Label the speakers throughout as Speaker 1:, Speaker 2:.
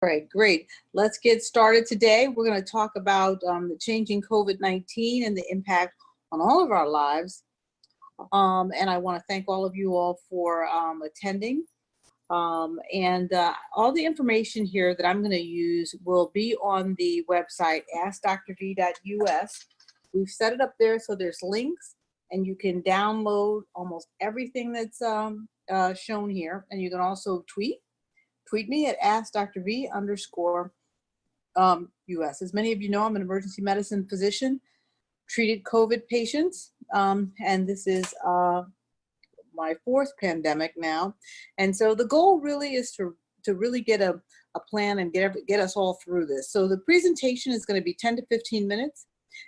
Speaker 1: All right, great. Let's get started today. We're going to talk about the changing COVID-19 and the impact on all of our lives. And I want to thank all of you all for attending. All the information here that I'm going to use will be on the website, AskDrV.us. We've set it up there so there's links and you can download almost everything that's shown here. And you can also tweet me at AskDrV_US. As many of you know, I'm an emergency medicine physician, treated COVID patients, and this is my fourth pandemic now. And so the goal really is to really get a plan and get us all through this. So the presentation is going to be 10 to 15 minutes.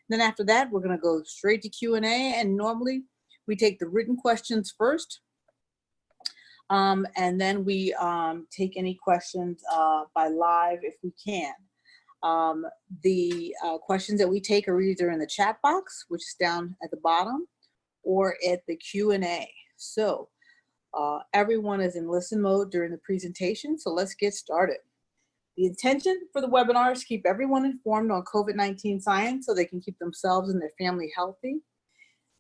Speaker 1: Then after that, we're going to go straight to Q&A, and normally we take the written questions first. And then we take any questions by live if we can. The questions that we take are either in the chat box, which is down at the bottom, or at the Q&A. So everyone is in listen mode during the presentation, so let's get started. The intention for the webinar is to keep everyone informed on COVID-19 science so they can keep themselves and their family healthy.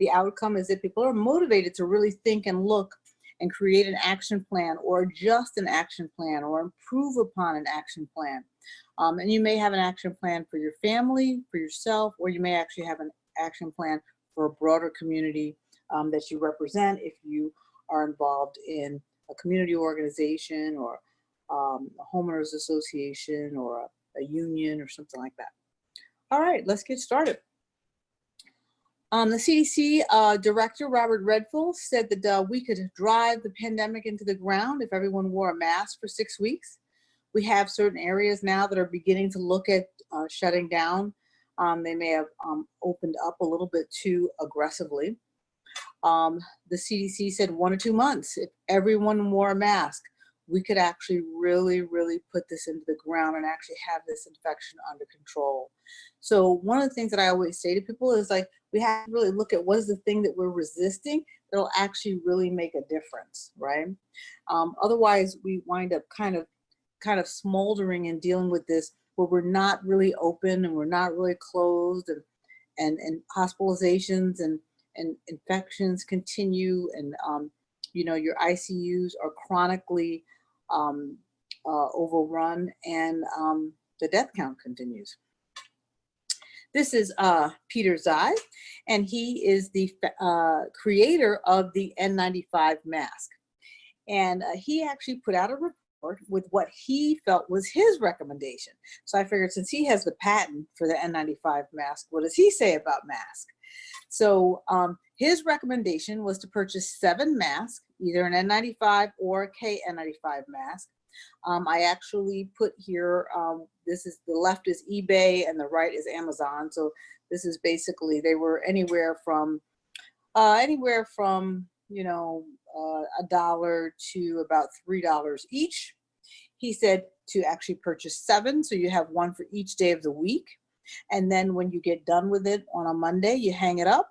Speaker 1: The outcome is that people are motivated to really think and look and create an action plan, or adjust an action plan, or improve upon an action plan. And you may have an action plan for your family, for yourself, or you may actually have an action plan for a broader community that you represent if you are involved in a community organization or a homeowners association or a union or something like that. All right, let's get started. The CDC Director, Robert Redfield, said that we could drive the pandemic into the ground if everyone wore a mask for 6 weeks. We have certain areas now that are beginning to look at shutting down. They may have opened up a little bit too aggressively. The CDC said 1 or 2 months, if everyone wore a mask, we could actually really put this into the ground and actually have this infection under control. So one of the things that I always say to people is, like, we have to really look at what is the thing that we're resisting that'll actually really make a difference, right? Otherwise, we wind up kind of smoldering and dealing with this where we're not really open and we're not really closed, and hospitalizations and infections continue, and you know, your ICUs are chronically overrun, and the death count continues. This is Peter Zai, and he is the creator of the N95 mask. And he actually put out a report with what he felt was his recommendation. So I figured, since he has the patent for the N95 mask, what does he say about masks? So his recommendation was to purchase 7 masks, either an N95 or a KN95 mask. I actually put here, this is, the left is eBay and the right is Amazon. So this is basically, they were anywhere from you know, $1 to about $3 each. He said to actually purchase 7, so you have 1 for each day of the week. And then when you get done with it on a Monday, you hang it up.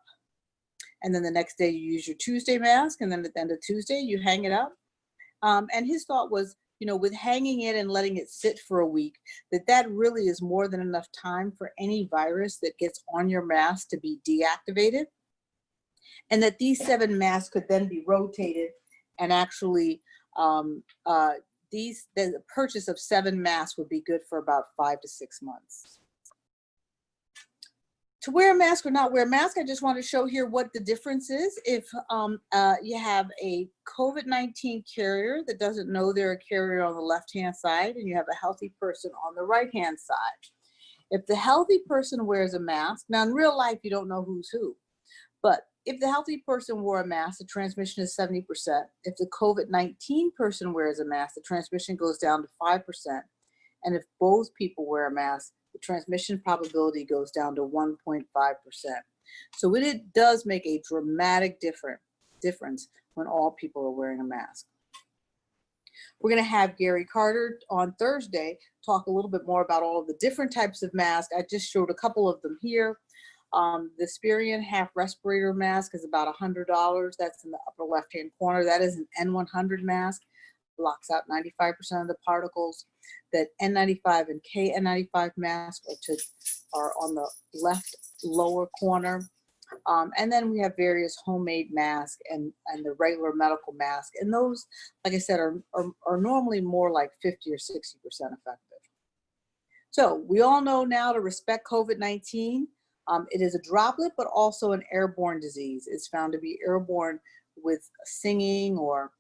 Speaker 1: And then the next day you use your Tuesday mask. And then at the end of Tuesday, you hang it up. And his thought was, you know, with hanging it and letting it sit for a week, that really is more than enough time for any virus that gets on your mask to be deactivated. And that these 7 masks could then be rotated, and actually the purchase of 7 masks would be good for about 5 to 6 months. To wear a mask or not wear a mask, I just want to show here what the difference is. If you have a COVID-19 carrier that doesn't know they're a carrier on the left-hand side, and you have a healthy person on the right-hand side. If the healthy person wears a mask, now in real life you don't know who's who, but if the healthy person wore a mask, the transmission is 70%. If the COVID-19 person wears a mask, the transmission goes down to 5%. And if both people wear a mask, the transmission probability goes down to 1.5%. So it does make a dramatic difference when all people are wearing a mask. We're going to have Gary Carter on Thursday talk a little bit more about all of the different types of masks. I just showed a couple of them here. The Spirion half respirator mask is about $100. That's in the upper left-hand corner. That is an N100 mask. blocks out 95% of the particles. That N95 and KN95 masks are on the left lower corner. And then we have various homemade masks and the regular medical mask. And those, like I said, are normally more like 50 or 60% effective. So we all know now to respect COVID-19. It is a droplet, but also an airborne disease. It's found to be airborne with singing or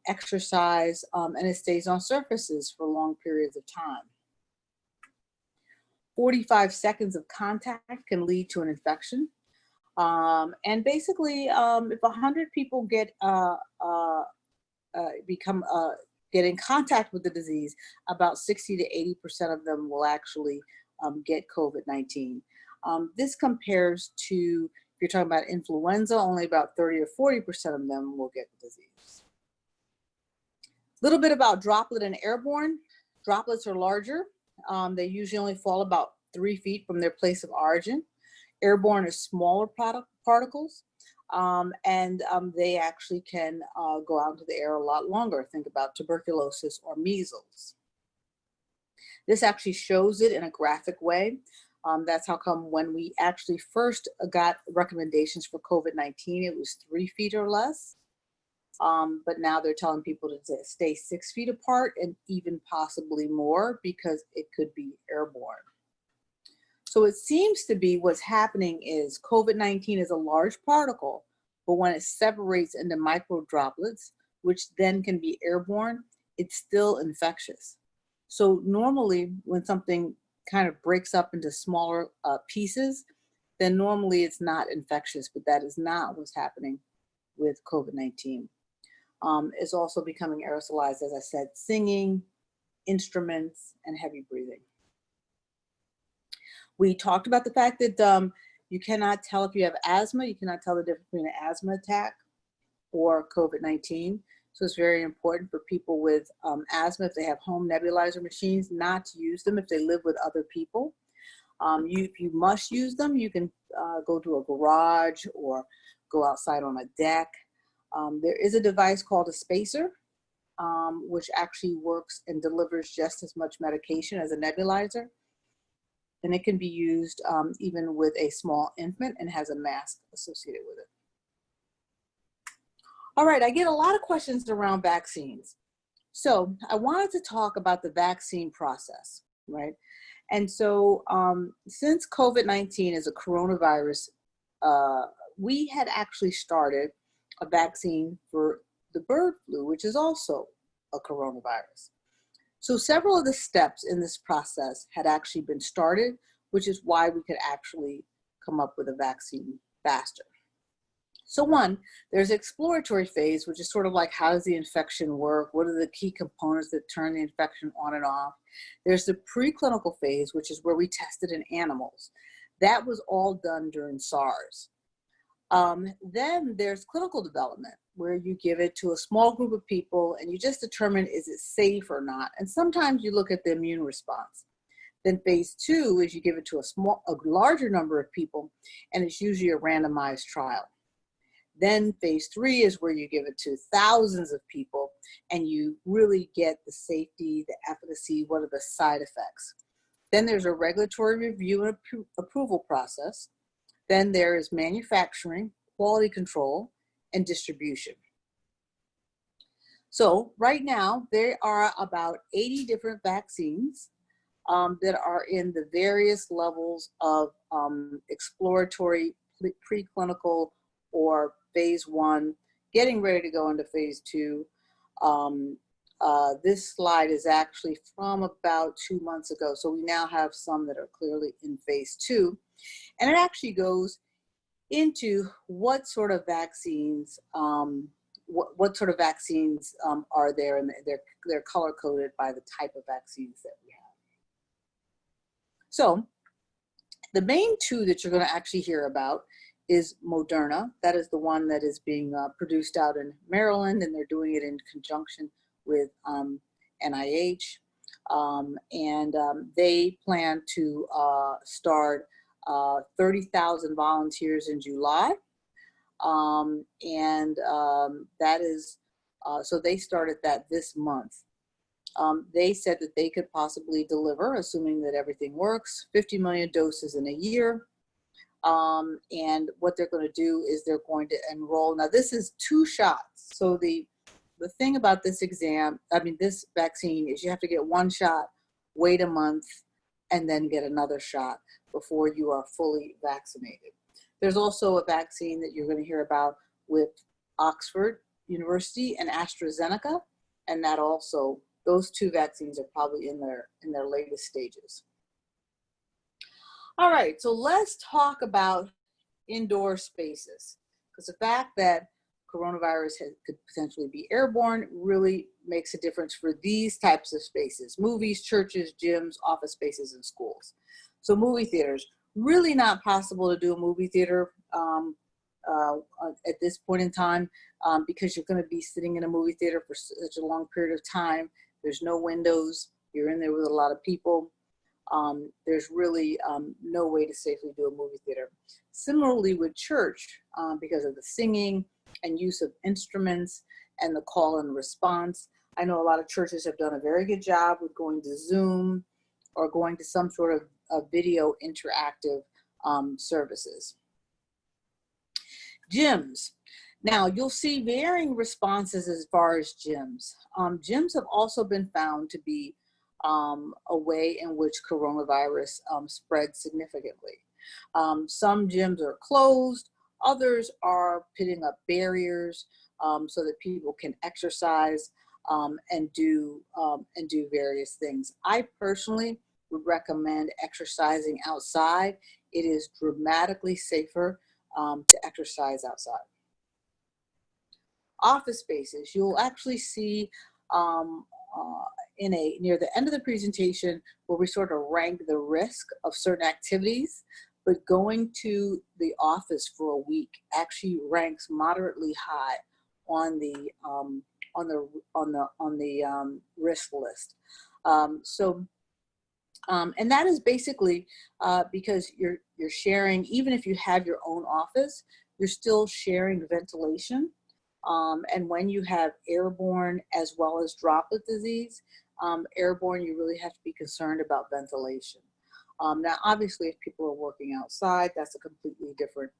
Speaker 1: exercise, and it stays on surfaces for long periods of time. 45 seconds of contact can lead to an infection. And basically, if 100 people get in contact with the disease, about 60 to 80% of them will actually get COVID-19. This compares to, if you're talking about influenza, only about 30 or 40% of them will get the disease. A little bit about droplet and airborne. Droplets are larger. They usually only fall about 3 feet from their place of origin. Airborne is smaller particles, and they actually can go out into the air a lot longer. Think about tuberculosis or measles. This actually shows it in a graphic way. That's how come when we actually first got recommendations for COVID-19, it was 3 feet or less. But now they're telling people to stay 6 feet apart and even possibly more because it could be airborne. So it seems to be what's happening is COVID-19 is a large particle, but when it separates into micro droplets, which then can be airborne, it's still infectious. So normally when something kind of breaks up into smaller pieces, then normally it's not infectious, but that is not what's happening with COVID-19. It's also becoming aerosolized, as I said, singing, instruments, and heavy breathing. We talked about the fact that you cannot tell if you have asthma. You cannot tell the difference between an asthma attack or COVID-19. So it's very important for people with asthma, if they have home nebulizer machines, not to use them if they live with other people. If you must use them, you can go to a garage or go outside on a deck. There is a device called a spacer, which actually works and delivers just as much medication as a nebulizer. And it can be used even with a small infant and has a mask associated with it. All right, I get a lot of questions around vaccines. So I wanted to talk about the vaccine process, right? And so since COVID-19 is a coronavirus, we had actually started a vaccine for the bird flu, which is also a coronavirus. So several of the steps in this process had actually been started, which is why we could actually come up with a vaccine faster. So one, there's an exploratory phase, which is sort of like, how does the infection work? What are the key components that turn the infection on and off? There's the preclinical phase, which is where we tested in animals. That was all done during SARS. Then there's clinical development, where you give it to a small group of people and you just determine, is it safe or not? And sometimes you look at the immune response. Then phase 2 is you give it to a larger number of people, and it's usually a randomized trial. Then phase 3 is where you give it to thousands of people and you really get the safety, the efficacy, what are the side effects. Then there's a regulatory review and approval process. Then there is manufacturing, quality control, and distribution. So right now, there are about 80 different vaccines that are in the various levels of exploratory, preclinical, or phase 1, getting ready to go into phase 2. This slide is actually from about 2 months ago. So we now have some that are clearly in phase 2. And it actually goes into what sort of vaccines, what sort of vaccines are there, and they're color coded by the type of vaccines that we have. So the main 2 that you're going to actually hear about is Moderna. That is the one that is being produced out in Maryland, and they're doing it in conjunction with NIH. They plan to start 30,000 volunteers in July. That is So they started that this month. They said that they could possibly deliver, assuming that everything works, 50 million doses in a year. And what they're going to do is they're going to enroll. Now, this is 2 shots. So the thing about this this vaccine is you have to get 1 shot, wait a month, and then get another shot before you are fully vaccinated. There's also a vaccine that you're going to hear about with Oxford University and AstraZeneca, and that also, those 2 vaccines are probably in their latest stages. All right, so let's talk about indoor spaces, because the fact that coronavirus could potentially be airborne really makes a difference for these types of spaces: movies, churches, gyms, office spaces, and schools. So movie theaters, really not possible to do a movie theater at this point in time because you're going to be sitting in a movie theater for such a long period of time. There's no windows. You're in there with a lot of people. There's really no way to safely do a movie theater. Similarly with church, because of the singing and use of instruments and the call and response. I know a lot of churches have done a very good job with going to Zoom or going to some sort of video interactive services. Gyms. Now, you'll see varying responses as far as gyms. Gyms have also been found to be a way in which coronavirus spreads significantly. Some gyms are closed, others are putting up barriers so that people can exercise and do various things. I personally would recommend exercising outside. It is dramatically safer to exercise outside. Office spaces, you'll actually see near the end of the presentation where we sort of rank the risk of certain activities, but going to the office for a week actually ranks moderately high on the risk list. And that is basically because you're sharing, even if you have your own office, you're still sharing ventilation. And when you have airborne as well as droplet disease, airborne, you really have to be concerned about ventilation. Now, obviously, if people are working outside, that's a completely different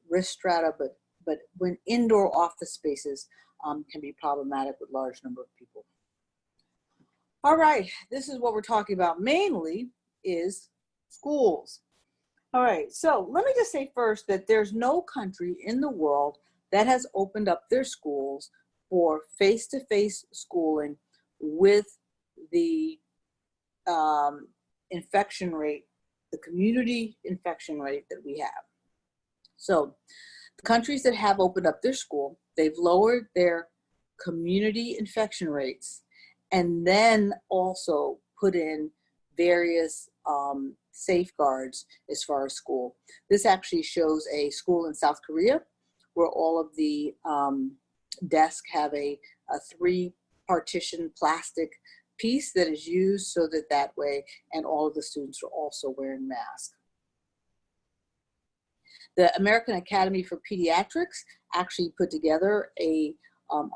Speaker 1: risk strata, but when indoor office spaces can be problematic with large number of people. All right, this is what we're talking about mainly is schools. All right, so let me just say first that there's no country in the world that has opened up their schools for face-to-face schooling with the infection rate, the community infection rate that we have. So the countries that have opened up their school, they've lowered their community infection rates and then also put in various safeguards as far as school. This actually shows a school in South Korea where all of the desks have a 3-partition plastic piece that is used so that way, and all of the students are also wearing masks. The American Academy for Pediatrics actually put together a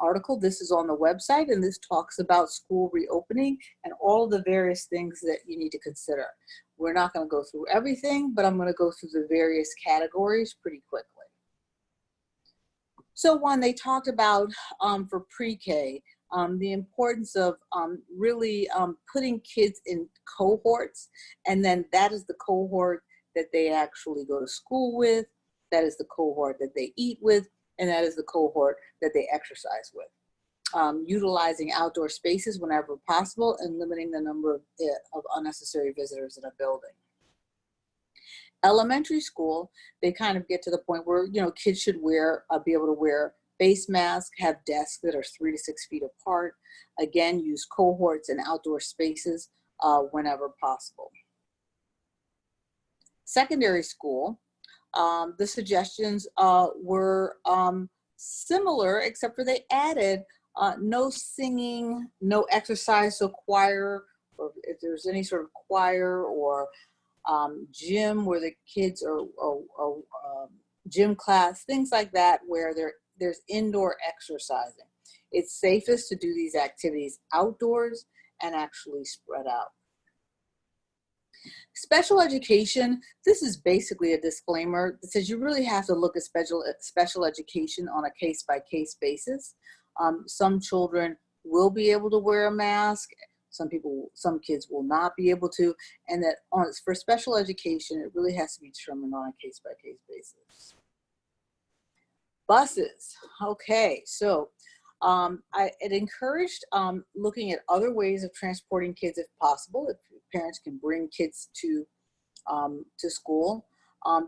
Speaker 1: article. This is on the website, and this talks about school reopening and all of the various things that you need to consider. We're not going to go through everything, but I'm going to go through the various categories pretty quickly. So one, they talked about for pre-K, the importance of really putting kids in cohorts, and then that is the cohort that they actually go to school with, that is the cohort that they eat with, and that is the cohort that they exercise with. Utilizing outdoor spaces whenever possible and limiting the number of unnecessary visitors in a building. Elementary school, they kind of get to the point where, you know, kids should be able to wear face masks, have desks that are 3 to 6 feet apart. Again, use cohorts and outdoor spaces whenever possible. Secondary school, the suggestions were similar, except for they added no singing, no exercise, so choir, or if there's any sort of choir or gym where the kids are gym class, things like that, where there's indoor exercising. It's safest to do these activities outdoors and actually spread out. Special education, this is basically a disclaimer that says you really have to look at special education on a case-by-case basis. Some children will be able to wear a mask. Some kids will not be able to, and that for special education, it really has to be determined on a case-by-case basis. Buses, okay, so it encouraged looking at other ways of transporting kids if possible, if parents can bring kids to school.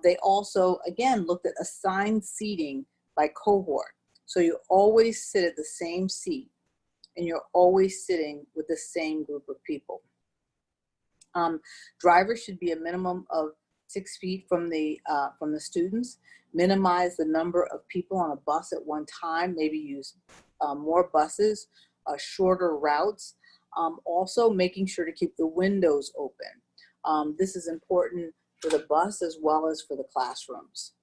Speaker 1: They also, again, looked at assigned seating by cohort. So you always sit at the same seat, and you're always sitting with the same group of people. Drivers should be a minimum of 6 feet from the students. Minimize the number of people on a bus at one time. Maybe use more buses, shorter routes. Also making sure to keep the windows open. This is important for the bus as well as for the classrooms.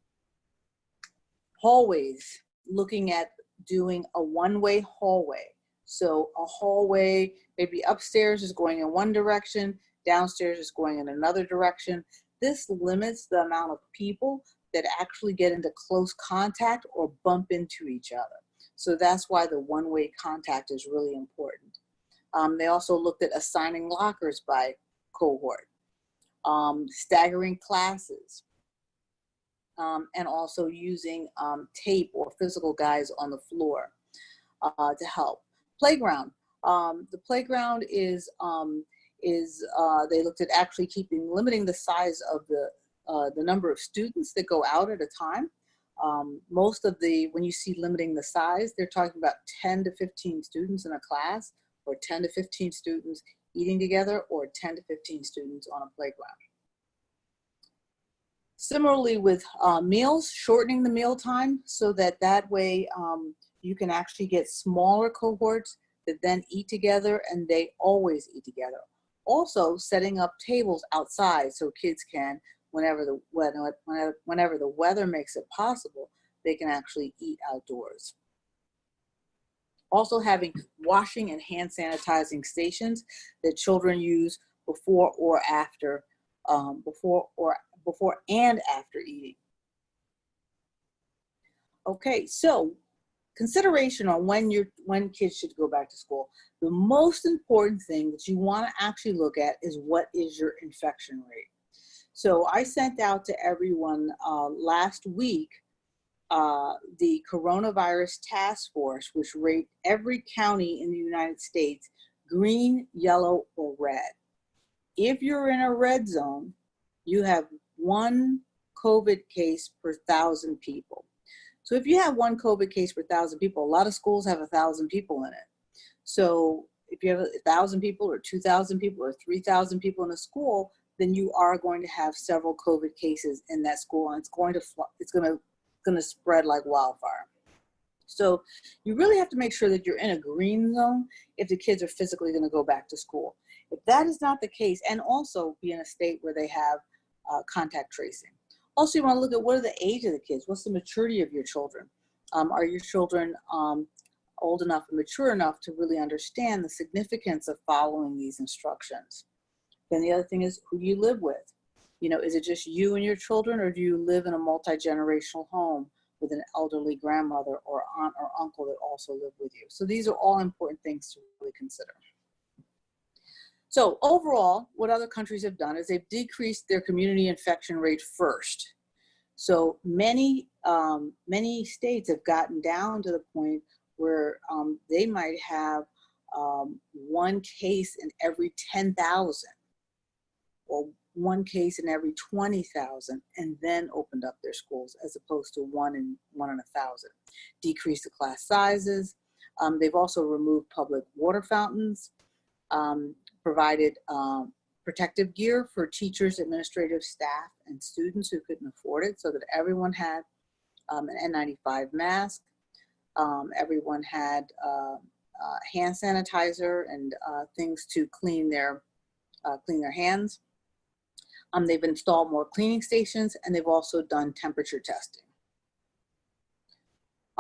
Speaker 1: Hallways, looking at doing a one-way hallway. So a hallway, maybe upstairs is going in one direction, downstairs is going in another direction. This limits the amount of people that actually get into close contact or bump into each other. So that's why the one-way contact is really important. They also looked at assigning lockers by cohort, staggering classes, and also using tape or physical guides on the floor to help. Playground. The playground is they looked at actually limiting the size of the number of students that go out at a time. When you see limiting the size, they're talking about 10 to 15 students in a class, or 10 to 15 students eating together, or 10 to 15 students on a playground. Similarly with meals, shortening the meal time so that way you can actually get smaller cohorts that then eat together, and they always eat together. Also setting up tables outside so kids can, whenever the weather makes it possible, they can actually eat outdoors. Also having washing and hand sanitizing stations that children use before and after eating. Okay, so consideration on when kids should go back to school. The most important thing that you want to actually look at is what is your infection rate. So I sent out to everyone last week the coronavirus task force, which rated every county in the United States green, yellow, or red. If you're in a red zone, you have 1 COVID case per 1,000 people. So if you have 1 COVID case per 1,000 people, a lot of schools have 1,000 people in it. So if you have 1,000 people or 2,000 people or 3,000 people in a school, then you are going to have several COVID cases in that school, and it's going to spread like wildfire. So you really have to make sure that you're in a green zone if the kids are physically going to go back to school. If that is not the case, and also be in a state where they have contact tracing. Also, you want to look at what are the age of the kids, what's the maturity of your children. Are your children old enough and mature enough to really understand the significance of following these instructions? Then the other thing is, who do you live with? Is it just you and your children, or do you live in a multi-generational home with an elderly grandmother or aunt or uncle that also live with you? So these are all important things to really consider. So overall, what other countries have done is they've decreased their community infection rate first. So many states have gotten down to the point where they might have 1 case in every 10,000, or 1 case in every 20,000, and then opened up their schools, as opposed to 1 in 1,000. Decreased the class sizes. They've also removed public water fountains, provided protective gear for teachers, administrative staff, and students who couldn't afford it, so that everyone had an N95 mask. Everyone had hand sanitizer and things to clean their hands. They've installed more cleaning stations, and they've also done temperature testing.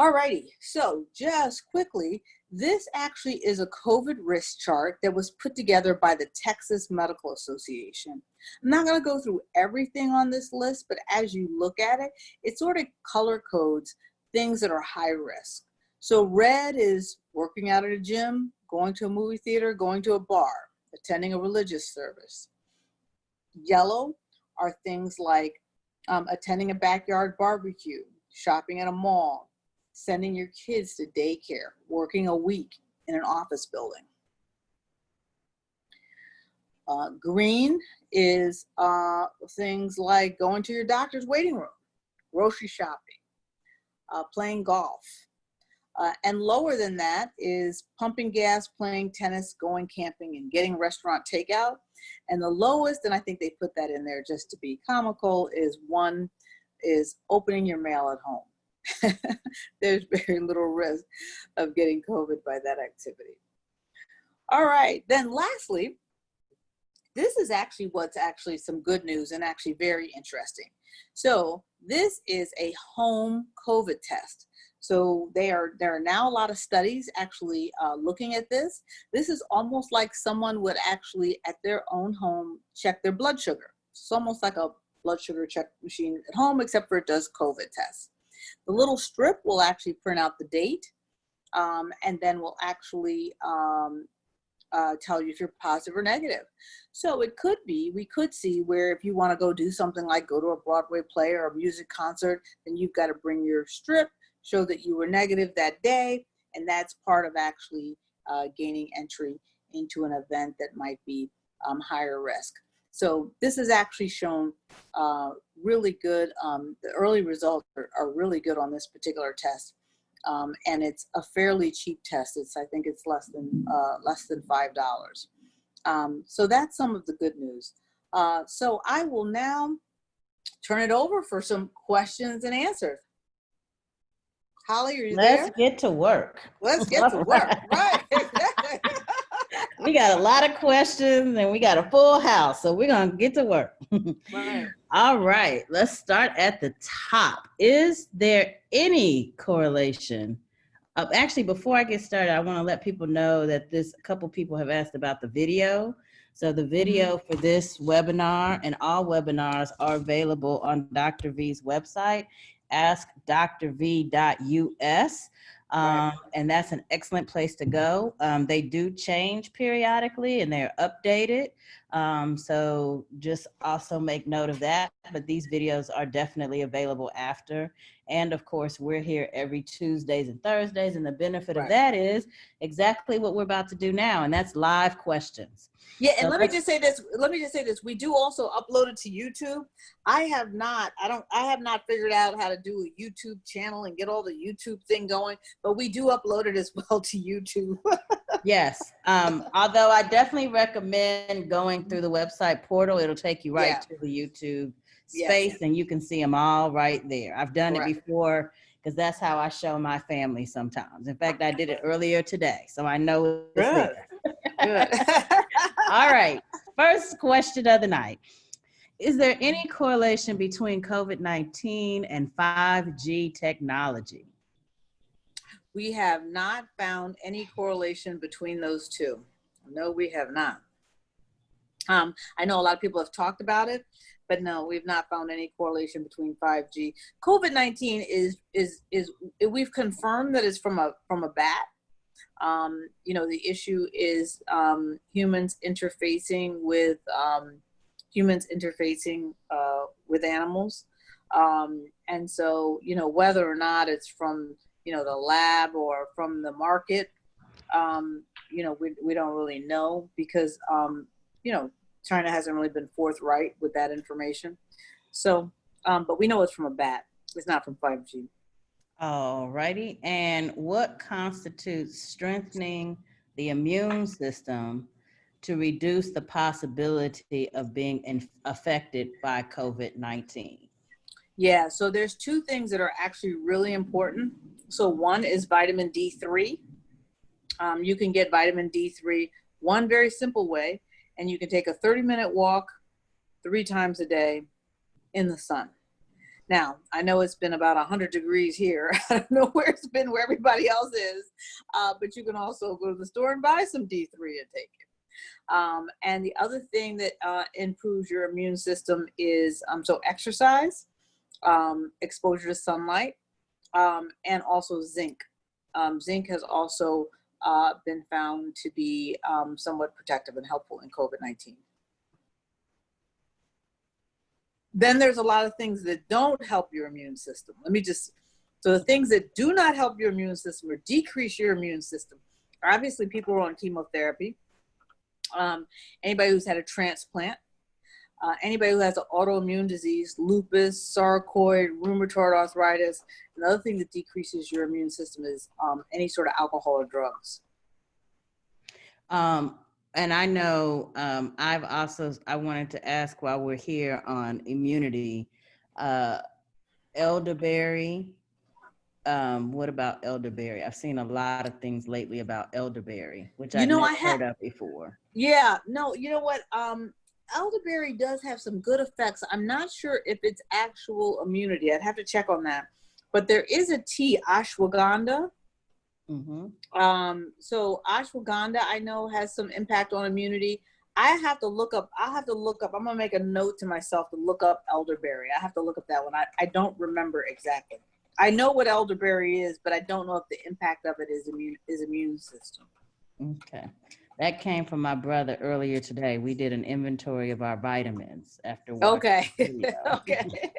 Speaker 1: Alrighty, so just quickly, this actually is a COVID risk chart that was put together by the Texas Medical Association. I'm not going to go through everything on this list, but as you look at it, it sort of color codes things that are high risk. So red is working out at a gym, going to a movie theater, going to a bar, attending a religious service. Yellow are things like attending a backyard barbecue, shopping at a mall, sending your kids to daycare, working a week in an office building. Green is things like going to your doctor's waiting room, grocery shopping, playing golf. And lower than that is pumping gas, playing tennis, going camping, and getting restaurant takeout. And the lowest, and I think they put that in there just to be comical, is one is opening your mail at home. There's very little risk of getting COVID by that activity. All right, then lastly, this is actually what's actually some good news and actually very interesting. So this is a home COVID test. So there are now a lot of studies actually looking at this. This is almost like someone would actually at their own home check their blood sugar. It's almost like a blood sugar check machine at home, except for it does COVID tests. The little strip will actually print out the date and then will actually tell you if you're positive or negative. So it could be, we could see where if you want to go do something like go to a Broadway play or a music concert, then you've got to bring your strip, show that you were negative that day, and that's part of actually gaining entry into an event that might be higher risk. So this is actually shown really good. The early results are really good on this particular test, and it's a fairly cheap test. I think it's less than $5. So that's some of the good news. So I will now turn it over for some questions and answers. Holly, are you there?
Speaker 2: Let's get to work.
Speaker 1: Let's get to work. Right.
Speaker 2: We got a lot of questions and we got a full house, so we're going to get to work.
Speaker 1: Right.
Speaker 2: All right, let's start at the top. Is there any correlation? Actually, before I get started, I want to let people know that a couple people have asked about the video. So the video for this webinar and all webinars are available on Dr. V's website, AskDrV.us.
Speaker 1: Right.
Speaker 2: And that's an excellent place to go. They do change periodically and they're updated. So just also make note of that, but these videos are definitely available after. And of course, we're here every Tuesdays and Thursdays. And the benefit of that is exactly what we're about to do now. And that's live questions.
Speaker 1: Yeah, and let me just say this. We do also upload it to YouTube. I have not figured out how to do a YouTube channel and get all the YouTube thing going, but we do upload it as well to YouTube.
Speaker 2: Yes. Although I definitely recommend going through the website portal. It'll take you right to the YouTube space and you can see them all right there. I've done it before because that's how I show my family sometimes. In fact, I did it earlier today, so I know it's there.
Speaker 1: Good.
Speaker 2: All right. First question of the night. Is there any correlation between COVID-19 and 5G technology?
Speaker 1: We have not found any correlation between those two. No, we have not. I know a lot of people have talked about it, but no, we've not found any correlation between 5G. COVID-19 is we've confirmed that it's from a bat. The issue is humans interfacing with animals. And so, whether or not it's from, the lab or from the market, we don't really know because, China hasn't really been forthright with that information. So, but we know it's from a bat. It's not from 5G.
Speaker 2: All righty. And what constitutes strengthening the immune system to reduce the possibility of being affected by COVID-19?
Speaker 1: Yeah, so there's two things that are actually really important. So one is vitamin D3. You can get vitamin D3 one very simple way, and you can take a 30-minute walk 3 times a day in the sun. Now, I know it's been about 100 degrees here. I don't know where it's been, where everybody else is, but you can also go to the store and buy some D3 and take it. And the other thing that improves your immune system is so exercise, exposure to sunlight, and also zinc. Zinc has also been found to be somewhat protective and helpful in COVID-19. Then there's a lot of things that don't help your immune system. So the things that do not help your immune system or decrease your immune system, obviously people who are on chemotherapy, anybody who's had a transplant, anybody who has an autoimmune disease, lupus, sarcoid, rheumatoid arthritis. Another thing that decreases your immune system is any sort of alcohol or drugs.
Speaker 2: And I know I wanted to ask while we're here on immunity, elderberry. What about elderberry? I've seen a lot of things lately about elderberry, which I've never heard of before.
Speaker 1: Yeah, no, you know what? Elderberry does have some good effects. I'm not sure if it's actual immunity. I'd have to check on that. But there is a tea, ashwagandha. Mm-hmm. So ashwagandha, I know, has some impact on immunity. I'll have to look up. I'm going to make a note to myself to look up elderberry. I have to look up that one. I don't remember exactly. I know what elderberry is, but I don't know if the impact of it is immune system.
Speaker 2: Okay. That came from my brother earlier today. We did an inventory of our vitamins after watching the video.
Speaker 1: Okay.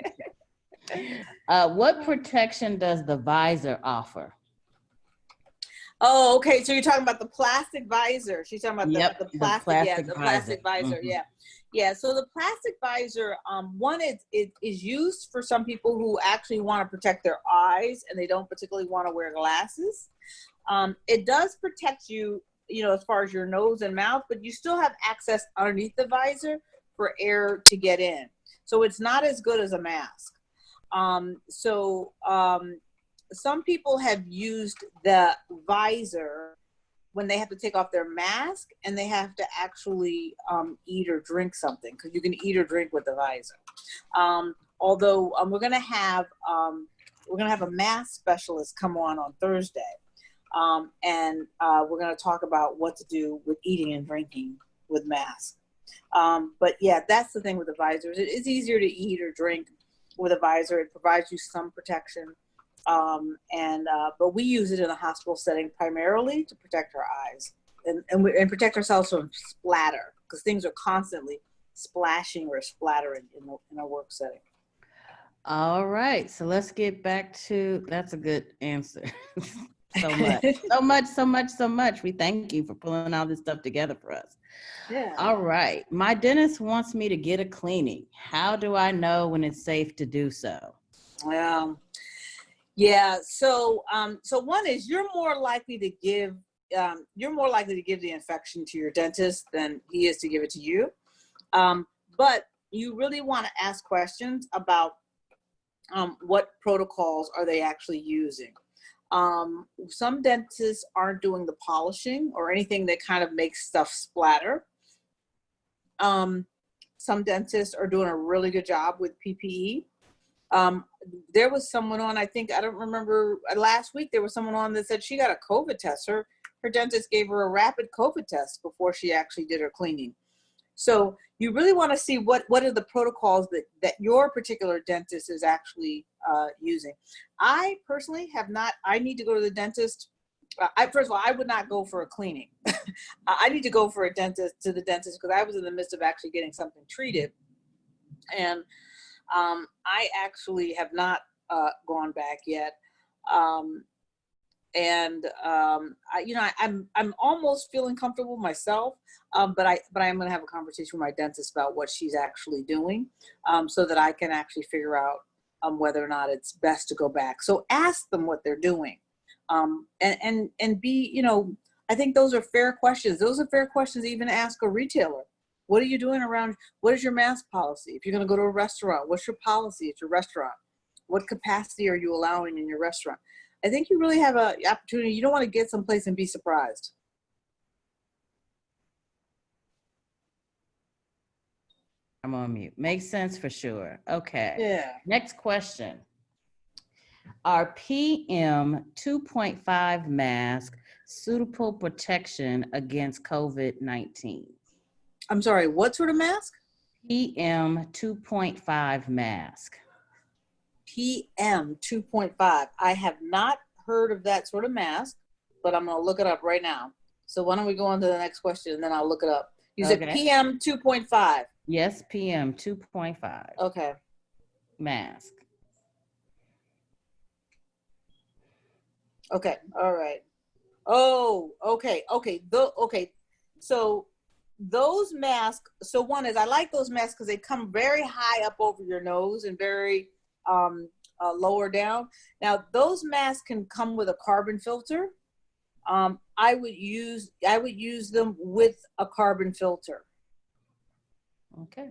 Speaker 2: What protection does the visor offer?
Speaker 1: Oh, okay. So you're talking about the plastic visor. She's talking about the plastic visor. Mm-hmm. Yeah. So the plastic visor, one, it is used for some people who actually want to protect their eyes and they don't particularly want to wear glasses. It does protect you, as far as your nose and mouth, but you still have access underneath the visor for air to get in. So it's not as good as a mask. Some people have used the visor when they have to take off their mask and they have to actually eat or drink something, because you can eat or drink with the visor. Although we're gonna have a mask specialist come on Thursday, and we're gonna talk about what to do with eating and drinking with masks. But yeah, that's the thing with the visors. It is easier to eat or drink with a visor. It provides you some protection. But we use it in a hospital setting primarily to protect our eyes and protect ourselves from splatter, because things are constantly splashing or splattering in a work setting.
Speaker 2: All right, so let's get back to, that's a good answer. so much. We thank you for pulling all this stuff together for us.
Speaker 1: Yeah.
Speaker 2: All right, my dentist wants me to get a cleaning. How do I know when it's safe to do so?
Speaker 1: Yeah. So one is you're more likely to give the infection to your dentist than he is to give it to you. But you really want to ask questions about what protocols are they actually using. Some dentists aren't doing the polishing or anything that kind of makes stuff splatter. Some dentists are doing a really good job with PPE. There was someone on, I don't remember, last week there was someone on that said she got a COVID test. Her dentist gave her a rapid COVID test before she actually did her cleaning. So you really want to see what are the protocols that your particular dentist is actually using. I personally I need to go to the dentist. First of all, I would not go for a cleaning. I need to go to the dentist because I was in the midst of actually getting something treated. And I actually have not gone back yet. I'm almost feeling comfortable myself, but I am going to have a conversation with my dentist about what she's actually doing, so that I can actually figure out whether or not it's best to go back. So ask them what they're doing, and be, I think those are fair questions. Those are fair questions to even ask a retailer. What are you doing around? What is your mask policy? If you're going to go to a restaurant, what's your policy at your restaurant? What capacity are you allowing in your restaurant? I think you really have an opportunity. You don't want to get someplace and be surprised.
Speaker 2: I'm on mute. Makes sense for sure. Okay.
Speaker 1: Yeah.
Speaker 2: Next question. Are PM 2.5 mask suitable protection against COVID-19?
Speaker 1: I'm sorry, what sort of mask?
Speaker 2: PM 2.5 mask.
Speaker 1: PM 2.5. I have not heard of that sort of mask, but I'm going to look it up right now. So why don't we go on to the next question and then I'll look it up. You said PM 2.5.
Speaker 2: Yes, PM 2.5.
Speaker 1: Okay.
Speaker 2: Mask.
Speaker 1: Okay. All right. Oh, okay. Okay. Okay. So those masks, so one is I like those masks because they come very high up over your nose and very lower down. Now those masks can come with a carbon filter. I would use them with a carbon filter.
Speaker 2: Okay.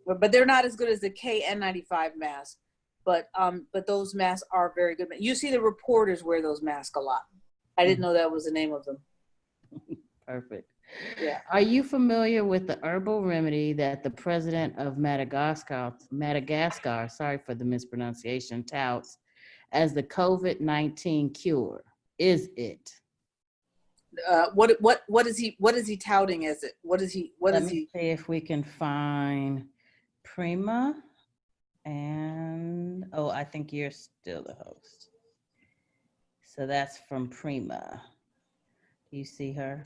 Speaker 1: But they're not as good as the KN95 mask. But those masks are very good. You see the reporters wear those masks a lot. I didn't know that was the name of them.
Speaker 2: Perfect.
Speaker 1: Yeah.
Speaker 2: Are you familiar with the herbal remedy that the president of Madagascar, sorry for the mispronunciation, touts as the COVID-19 cure? Is it?
Speaker 1: What is he touting as it?
Speaker 2: Let me see if we can find Prima. And I think you're still the host. So that's from Prima. Do you see her?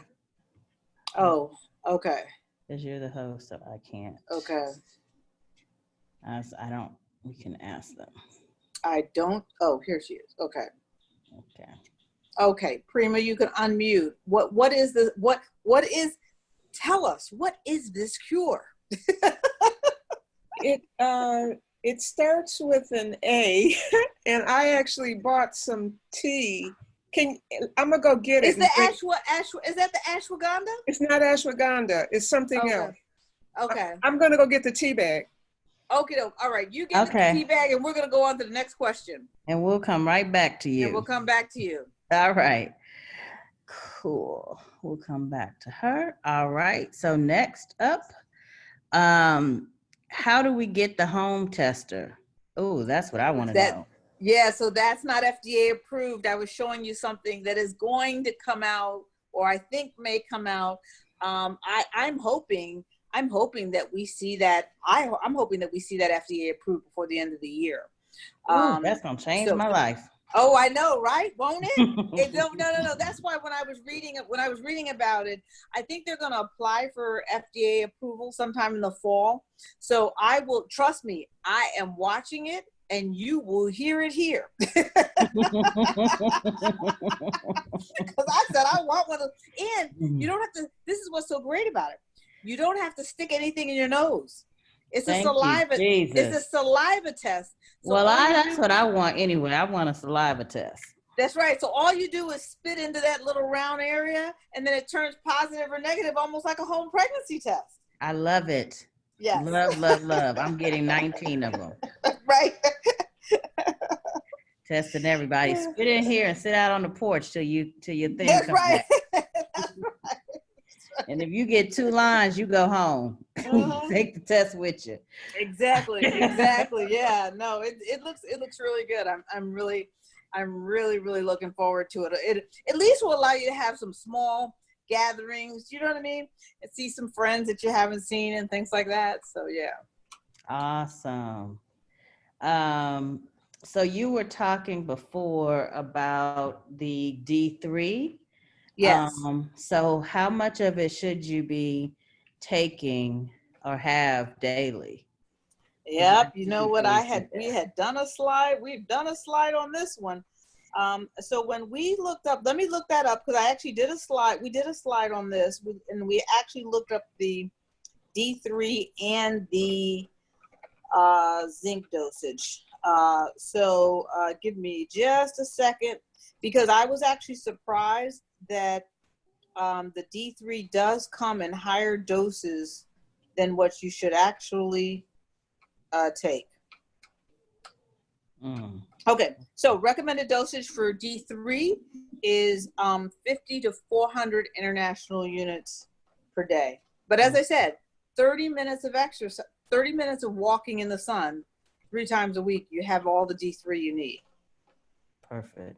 Speaker 1: Oh, okay.
Speaker 2: Because you're the host, so I can't.
Speaker 1: Okay.
Speaker 2: We can ask them.
Speaker 1: I don't, oh, here she is. Okay.
Speaker 2: Okay.
Speaker 1: Okay, Prima, you can unmute. Tell us, what is this cure?
Speaker 3: It starts with an A, and I actually bought some tea. I'm gonna go get it.
Speaker 1: Is that the ashwagandha?
Speaker 3: It's not ashwagandha. It's something else.
Speaker 1: Okay.
Speaker 3: I'm gonna go get the tea bag.
Speaker 1: Okay. All right. You get the tea bag, and we're gonna go on to the next question.
Speaker 2: And we'll come right back to you.
Speaker 1: And we'll come back to you.
Speaker 2: All right. Cool. We'll come back to her. All right. So next up, how do we get the home tester? Oh, that's what I want to know.
Speaker 1: Yeah, so that's not FDA approved. I was showing you something that is going to come out, or I think may come out. I'm hoping that we see that. I'm hoping that we see that FDA approved before the end of the year.
Speaker 2: That's gonna change my life.
Speaker 1: Oh, I know, right? Won't it? No. That's why when I was reading about it, I think they're going to apply for FDA approval sometime in the fall. So trust me, I am watching it, and you will hear it here. Because I said I want one of, and you don't have to. This is what's so great about it. You don't have to stick anything in your nose. It's a saliva. It's a saliva test. So
Speaker 2: that's what I want anyway. I want a saliva test.
Speaker 1: That's right. So all you do is spit into that little round area, and then it turns positive or negative, almost like a home pregnancy test.
Speaker 2: I love it.
Speaker 1: Yes.
Speaker 2: Love. I'm getting 19 of them.
Speaker 1: Right.
Speaker 2: Testing everybody. Spit in here and sit out on the porch till your thing
Speaker 1: That's
Speaker 2: comes
Speaker 1: right.
Speaker 2: back. That's right. And if you get 2 lines, you go home. Take the test with you.
Speaker 1: Exactly. Yeah. No, it looks really good. I'm really looking forward to it. It at least will allow you to have some small gatherings. You know what I mean? And see some friends that you haven't seen and things like that. So yeah.
Speaker 2: Awesome. So you were talking before about the D3.
Speaker 1: Yes.
Speaker 2: So how much of it should you be taking or have daily?
Speaker 1: Yep. You know what we had done a slide. We've done a slide on this one. So when we looked up, let me look that up because I actually did a slide. We did a slide on this and we actually looked up the D3 and the zinc dosage. So give me just a second because I was actually surprised that the D3 does come in higher doses than what you should actually take. Okay, so recommended dosage for D3 is 50 to 400 international units per day. But as I said, 30 minutes of exercise. 30 minutes of walking in the sun 3 times a week, you have all the D3 you need.
Speaker 2: Perfect.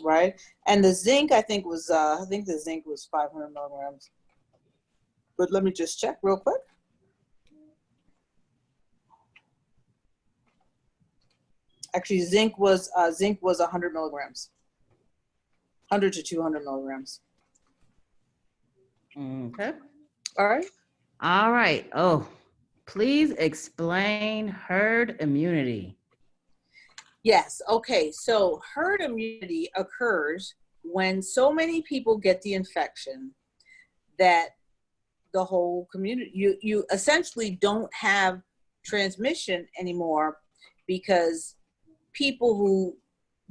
Speaker 1: Right? And the zinc, I think the zinc was 500 milligrams. But let me just check real quick. Actually, zinc was 100 milligrams, 100 to 200 milligrams.
Speaker 2: Okay.
Speaker 1: All right.
Speaker 2: All right. Oh, please explain herd immunity.
Speaker 1: Yes. Okay. So herd immunity occurs when so many people get the infection that the whole community, you essentially don't have transmission anymore, because people who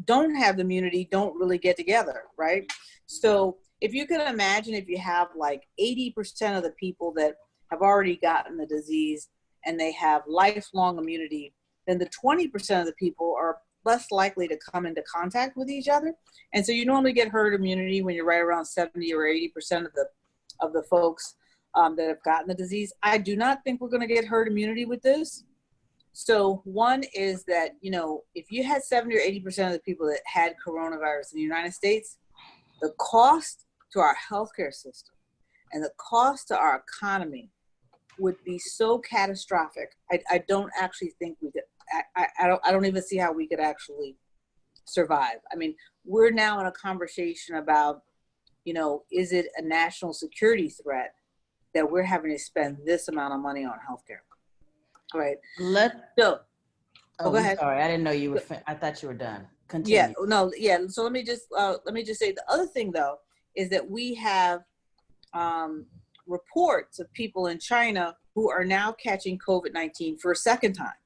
Speaker 1: don't have immunity don't really get together, right? So if you can imagine, if you have like 80% of the people that have already gotten the disease and they have lifelong immunity, then the 20% of the people are less likely to come into contact with each other. And so you normally get herd immunity when you're right around 70 or 80% of the folks that have gotten the disease. I do not think we're going to get herd immunity with this. So one is that, if you had 70 or 80% of the people that had coronavirus in the United States, the cost to our healthcare system and the cost to our economy would be so catastrophic. I don't actually think we could, I don't even see how we could actually survive. I mean, we're now in a conversation about, is it a national security threat that we're having to spend this amount of money on healthcare? Right. Go ahead.
Speaker 2: Sorry, I didn't know you were. I thought you were done. Continue.
Speaker 1: Yeah. No. Yeah. So let me just say the other thing though is that we have reports of people in China who are now catching COVID-19 for a second time.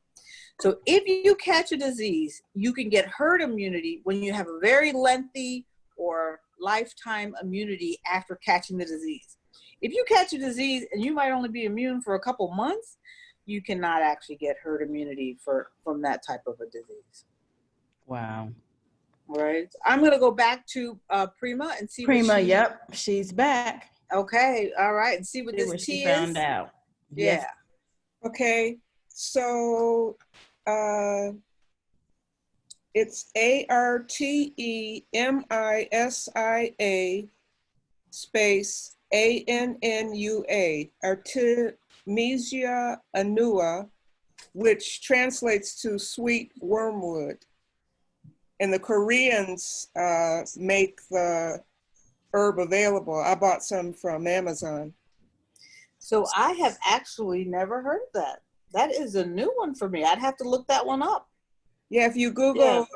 Speaker 1: So if you catch a disease, you can get herd immunity when you have a very lengthy or lifetime immunity after catching the disease. If you catch a disease and you might only be immune for a couple months, you cannot actually get herd immunity from that type of a disease.
Speaker 2: Wow.
Speaker 1: All right. I'm going to go back to Prima and see
Speaker 2: Prima, yep, she's back.
Speaker 1: Okay. All right. And see what this
Speaker 2: she
Speaker 1: T
Speaker 2: found
Speaker 1: is.
Speaker 2: out.
Speaker 1: Yeah.
Speaker 2: Yes.
Speaker 3: Okay. So it's ARTEMISIA space ANNUA, Artemisia annua, which translates to sweet wormwood. And the Koreans make the herb available. I bought some from Amazon.
Speaker 1: So I have actually never heard of that. That is a new one for me. I'd have to look that one up.
Speaker 3: Yeah, if you Google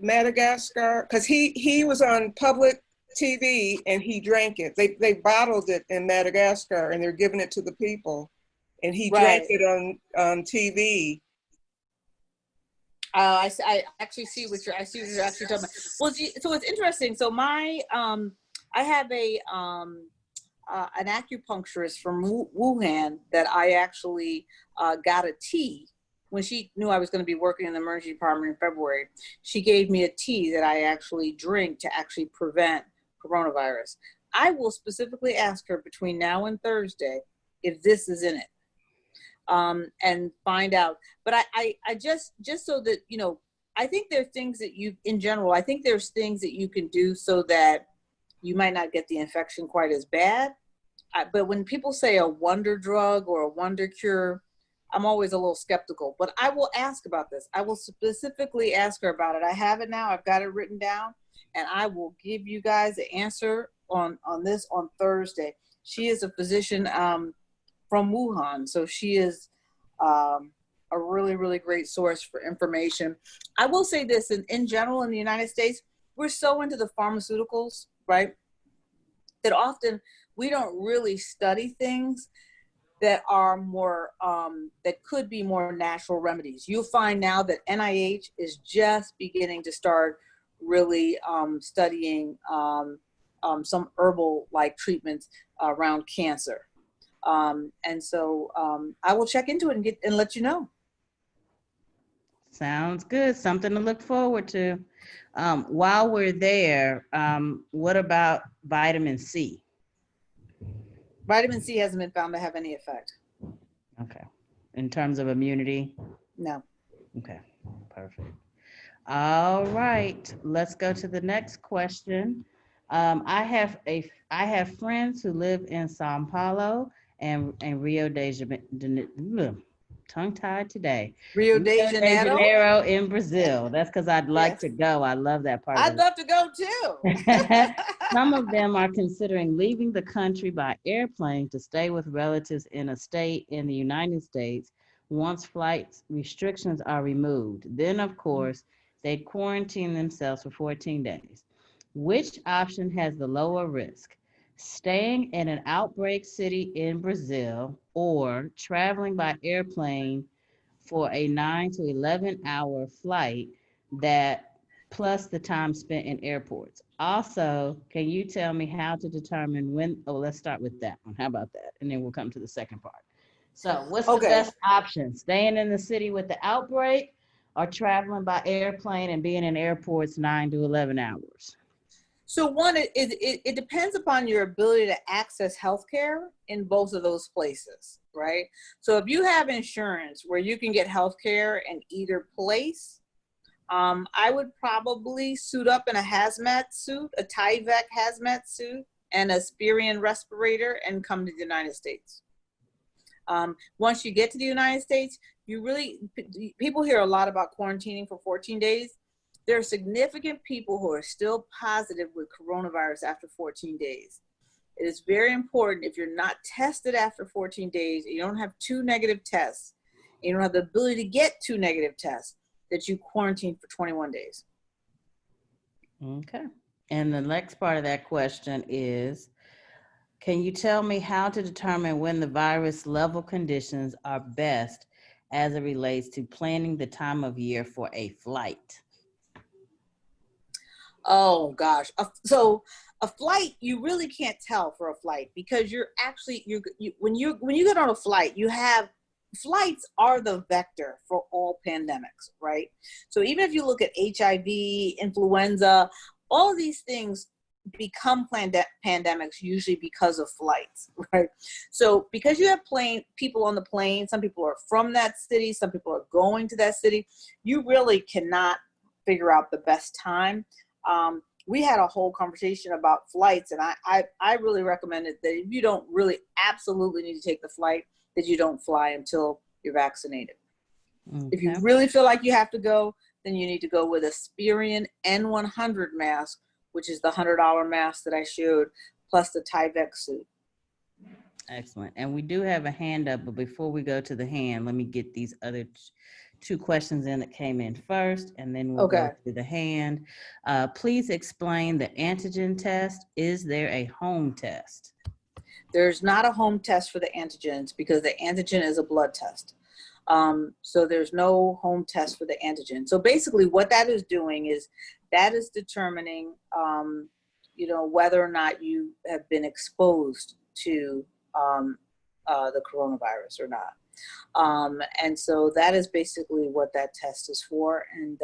Speaker 3: Madagascar, because he was on public TV and he drank it. They bottled it in Madagascar and they're giving it to the people. And he drank it on TV.
Speaker 1: I actually see what you're actually talking about. Well, so it's interesting. So my I have an acupuncturist from Wuhan that I actually got a tea when she knew I was going to be working in the emergency department in February. She gave me a tea that I actually drink to actually prevent coronavirus. I will specifically ask her between now and Thursday if this is in it. And find out. But I just so that, I think there are things that I think there's things that you can do so that you might not get the infection quite as bad. But when people say a wonder drug or a wonder cure, I'm always a little skeptical. But I will ask about this. I will specifically ask her about it. I have it now. I've got it written down. And I will give you guys the answer on this on Thursday. She is a physician from Wuhan. So she is a really, really great source for information. I will say this, in general in the United States, we're so into the pharmaceuticals, right? That often we don't really study things that are more, that could be more natural remedies. You'll find now that NIH is just beginning to start really studying some herbal-like treatments around cancer. And so I will check into it and let you know.
Speaker 2: Sounds good. Something to look forward to. While we're there, what about vitamin C?
Speaker 1: Vitamin C hasn't been found to have any effect.
Speaker 2: Okay. in terms of immunity?
Speaker 1: No.
Speaker 2: Okay, perfect. All right, let's go to the next question. I have friends who live in Sao Paulo and Rio de Janeiro. Tongue tied today.
Speaker 1: Rio
Speaker 2: Rio
Speaker 1: de
Speaker 2: de
Speaker 1: Janeiro?
Speaker 2: Janeiro in Brazil. That's because I'd like to
Speaker 1: Yes.
Speaker 2: go. I love that part of
Speaker 1: I'd love to go too.
Speaker 2: the Some of them are considering leaving the country by airplane to stay with relatives in a state in the United States once flight restrictions are removed. Then, of course, they quarantine themselves for 14 days. Which option has the lower risk? Staying in an outbreak city in Brazil or traveling by airplane for a 9 to 11-hour flight that plus the time spent in airports. Also, can you tell me how to determine when? Oh, let's start with that one. How about that? And then we'll come to the second part. So, what's the
Speaker 1: Okay.
Speaker 2: best option? Staying in the city with the outbreak or traveling by airplane and being in airports 9 to 11 hours?
Speaker 1: So one, it depends upon your ability to access healthcare in both of those places, right? So if you have insurance where you can get healthcare in either place, I would probably suit up in a hazmat suit, a Tyvek hazmat suit, and a Spirion respirator and come to the United States. Once you get to the United States, people hear a lot about quarantining for 14 days. There are significant people who are still positive with coronavirus after 14 days. It is very important, if you're not tested after 14 days, you don't have 2 negative tests, you don't have the ability to get 2 negative tests, that you quarantine for 21 days.
Speaker 2: Okay. And the next part of that question is, can you tell me how to determine when the virus level conditions are best as it relates to planning the time of year for a flight?
Speaker 1: Oh gosh. So a flight, you really can't tell for a flight because you're actually, when you get on a flight, flights are the vector for all pandemics, right? So even if you look at HIV, influenza, all of these things become pandemics usually because of flights, right? So because you have people on the plane, some people are from that city, some people are going to that city, you really cannot figure out the best time. We had a whole conversation about flights, and I really recommended that if you don't really absolutely need to take the flight, that you don't fly until you're vaccinated.
Speaker 2: Okay.
Speaker 1: If you really feel like you have to go, then you need to go with a Spirion N100 mask, which is the $100 mask that I showed, plus the Tyvek suit.
Speaker 2: Excellent. And we do have a hand up, but before we go to the hand, let me get these other 2 questions in that came in first, and then we'll go to the hand. Please explain the antigen test. Is there a home test?
Speaker 1: There's not a home test for the antigens because the antigen is a blood test. So there's no home test for the antigen. So basically what that is doing is that is determining, whether or not you have been exposed to the coronavirus or not. And so that is basically what that test is for. And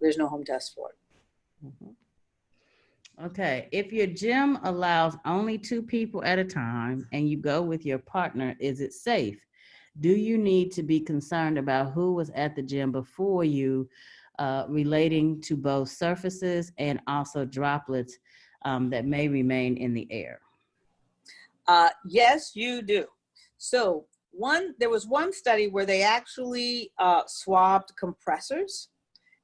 Speaker 1: there's no home test for it.
Speaker 2: Mm-hmm. Okay, if your gym allows only 2 people at a time and you go with your partner, is it safe? Do you need to be concerned about who was at the gym before you, relating to both surfaces and also droplets that may remain in the air?
Speaker 1: Yes, you do. So there was one study where they actually swabbed compressors,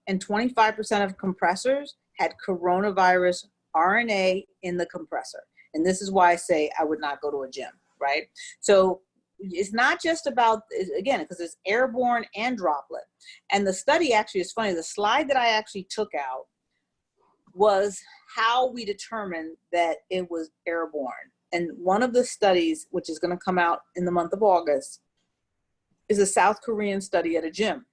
Speaker 1: and 25% of compressors had coronavirus RNA in the compressor. And this is why I say I would not go to a gym, right? So it's not just about, again, because it's airborne and droplet. And the study actually is funny. The slide that I actually took out was how we determined that it was airborne. And one of the studies, which is going to come out in the month of August, is a South Korean study at a gym.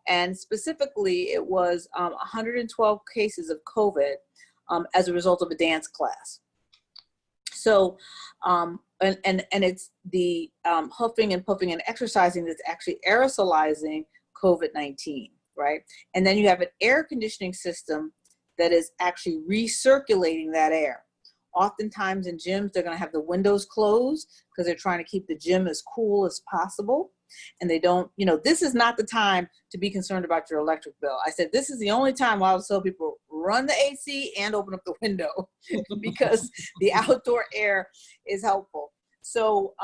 Speaker 1: And specifically, it was 112 cases of COVID as a result of a dance class. So, and it's the huffing and puffing and exercising that's actually aerosolizing COVID-19, right? And then you have an air conditioning system that is actually recirculating that air. Oftentimes in gyms, they're going to have the windows closed because they're trying to keep the gym as cool as possible. and they don't, this is not the time to be concerned about your electric bill. I said, this is the only time I will tell people run the AC and open up the window because the outdoor air is helpful. So,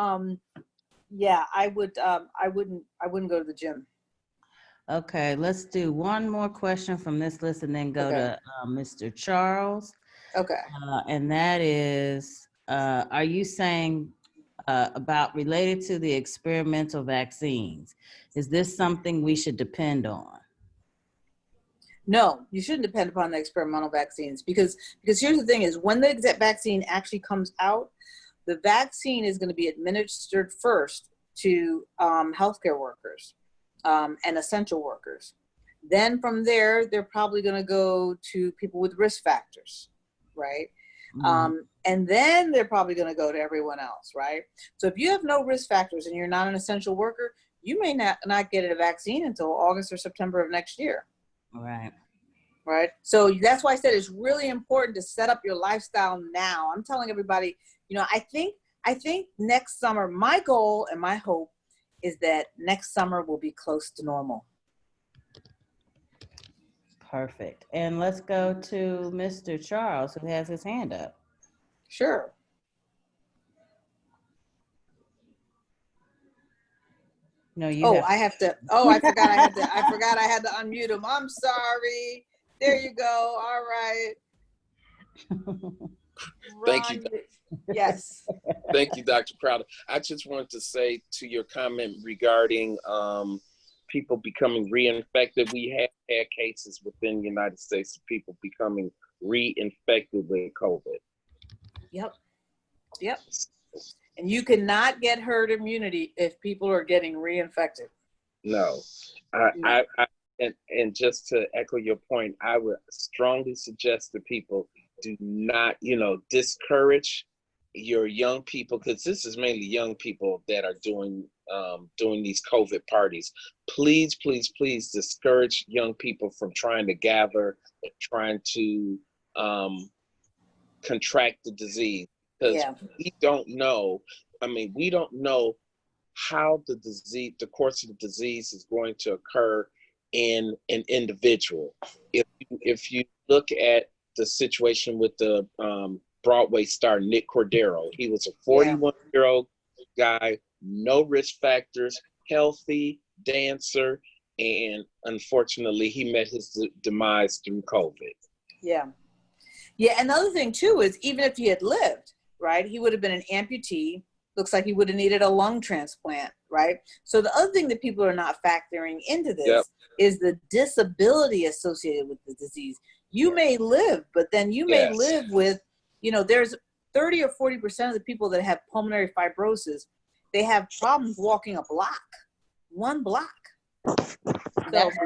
Speaker 1: yeah, I wouldn't go to the gym.
Speaker 2: Okay, let's do one more question from this list and then go to Mr. Charles.
Speaker 1: Okay.
Speaker 2: And that is, are you saying about related to the experimental vaccines? Is this something we should depend on?
Speaker 1: No, you shouldn't depend upon the experimental vaccines because here's the thing is when the vaccine actually comes out, the vaccine is going to be administered first to healthcare workers and essential workers. Then from there, they're probably going to go to people with risk factors, right? Mm-hmm. And then they're probably going to go to everyone else, right? So if you have no risk factors and you're not an essential worker, you may not get a vaccine until August or September of next year.
Speaker 2: Right.
Speaker 1: Right. So that's why I said it's really important to set up your lifestyle now. I'm telling everybody, I think next summer, my goal and my hope is that next summer will be close to normal.
Speaker 2: Perfect. And let's go to Mr. Charles, who has his hand up.
Speaker 1: Sure.
Speaker 2: No, you have.
Speaker 1: I have to. Oh, I forgot I had to unmute him. I'm sorry. There you go. All right.
Speaker 4: Thank you.
Speaker 1: Yes.
Speaker 4: Thank you, Dr. Crowder. I just wanted to say to your comment regarding people becoming reinfected. We have had cases within the United States of people becoming reinfected with COVID.
Speaker 1: Yep. And you cannot get herd immunity if people are getting reinfected.
Speaker 4: No. And just to echo your point, I would strongly suggest to people do not, discourage your young people, because this is mainly young people that are doing these COVID parties. Please, please, please discourage young people from trying to gather and trying to contract the disease, because we don't know. We don't know how the course of the disease is going to occur in an individual. If you look at the situation with the Broadway star Nick Cordero, he was a 41-year-old guy, no risk factors, healthy dancer, and unfortunately he met his demise through COVID.
Speaker 1: Yeah. Another thing too is even if he had lived, right, he would have been an amputee. Looks like he would have needed a lung transplant, right? So the other thing that people are not factoring into this is the disability associated with the disease. You may live, but then you may live with, there's 30 or 40% of the people that have pulmonary fibrosis, they have problems walking a block, one block.
Speaker 2: That's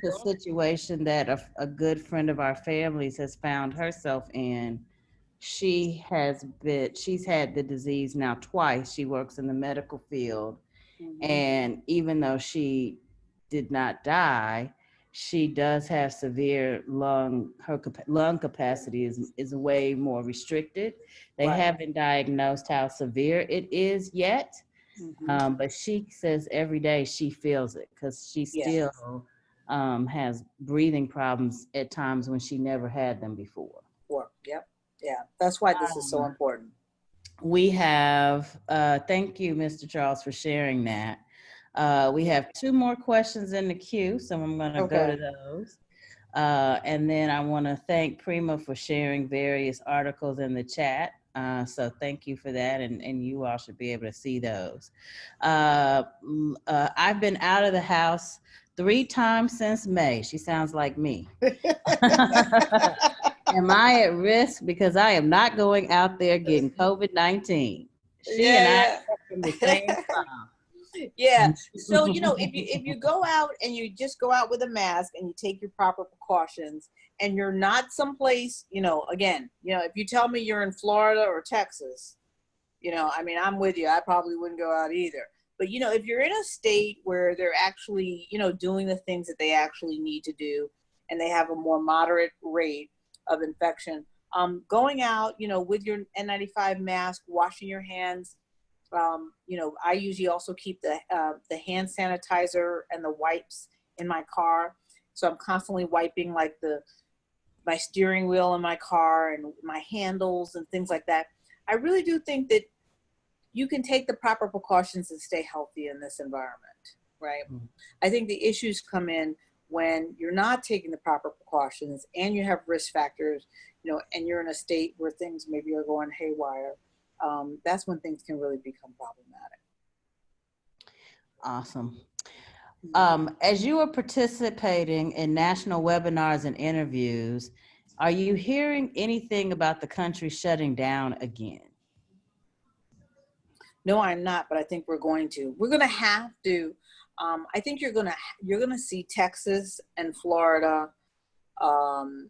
Speaker 2: the situation that a good friend of our family's has found herself in. She's had the disease now twice. She works in the medical field. Mm-hmm. And even though she did not die, she does have severe her lung capacity is way more restricted. They haven't diagnosed how severe it is yet. Mm-hmm. But she says every day she feels it because she still has breathing problems at times when she never had them before.
Speaker 1: Yep. Yeah, that's why this is so important.
Speaker 2: We have, thank you, Mr. Charles, for sharing that. We have 2 more questions in the queue, so I'm going to go to those. And then I want to thank Prima for sharing various articles in the chat. So thank you for that, and you all should be able to see those. I've been out of the house 3 times since May. She sounds like me. Am I at risk? Because I am not going out there getting COVID-19. She and I are from the same time.
Speaker 1: Yeah. So, if you go out and you just go out with a mask and you take your proper precautions and you're not someplace, again, if you tell me you're in Florida or Texas, I'm with you. I probably wouldn't go out either. But, if you're in a state where they're actually, doing the things that they actually need to do and they have a more moderate rate of infection, going out, with your N95 mask, washing your hands You know, I usually also keep the hand sanitizer and the wipes in my car. So I'm constantly wiping like my steering wheel in my car and my handles and things like that. I really do think that you can take the proper precautions and stay healthy in this environment, right? Mm-hmm. I think the issues come in when you're not taking the proper precautions and you have risk factors, you know, and you're in a state where things maybe are going haywire. That's when things can really become problematic.
Speaker 2: Awesome. As you are participating in national webinars and interviews, are you hearing anything about the country shutting down again?
Speaker 1: No, I'm not, but I think we're going to. We're going to have to. I think you're going to see Texas and Florida and